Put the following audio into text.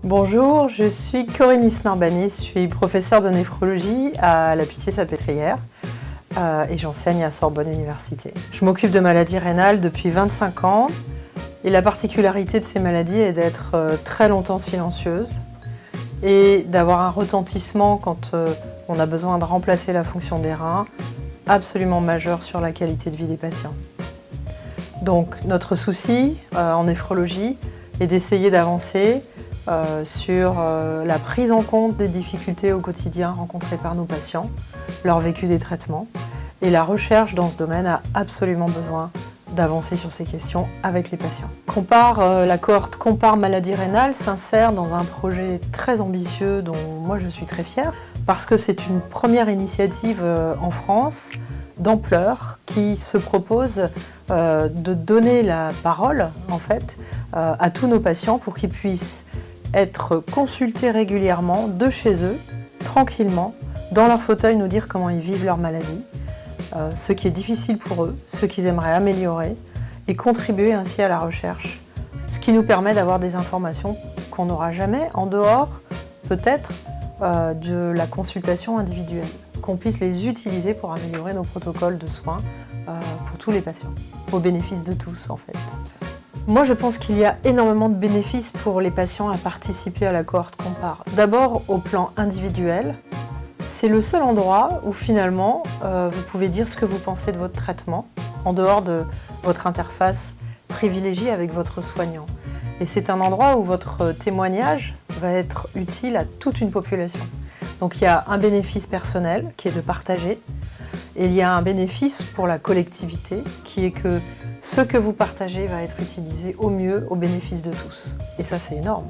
Bonjour, je suis Corinne Isnard-Banis, je suis professeure de néphrologie à la Pitié-Salpêtrière et j'enseigne à Sorbonne Université. Je m'occupe de maladies rénales depuis 25 ans et la particularité de ces maladies est d'être très longtemps silencieuses et d'avoir un retentissement quand on a besoin de remplacer la fonction des reins absolument majeur sur la qualité de vie des patients. Donc notre souci en néphrologie est d'essayer d'avancer sur la prise en compte des difficultés au quotidien rencontrées par nos patients, leur vécu des traitements. Et la recherche dans ce domaine a absolument besoin d'avancer sur ces questions avec les patients. La cohorte Compare Maladie Rénale s'insère dans un projet très ambitieux dont moi je suis très fière parce que c'est une première initiative en France d'ampleur qui se propose de donner la parole en fait, à tous nos patients pour qu'ils puissent être consultés régulièrement de chez eux, tranquillement, dans leur fauteuil, nous dire comment ils vivent leur maladie, ce qui est difficile pour eux, ce qu'ils aimeraient améliorer, et contribuer ainsi à la recherche. Ce qui nous permet d'avoir des informations qu'on n'aura jamais en dehors, peut-être, de la consultation individuelle, qu'on puisse les utiliser pour améliorer nos protocoles de soins pour tous les patients, au bénéfice de tous en fait. Moi, je pense qu'il y a énormément de bénéfices pour les patients à participer à la cohorte Compare. D'abord, au plan individuel, c'est le seul endroit où finalement, vous pouvez dire ce que vous pensez de votre traitement, en dehors de votre interface privilégiée avec votre soignant. Et c'est un endroit où votre témoignage va être utile à toute une population. Donc il y a un bénéfice personnel qui est de partager, et il y a un bénéfice pour la collectivité qui est que ce que vous partagez va être utilisé au mieux au bénéfice de tous. Et ça, c'est énorme.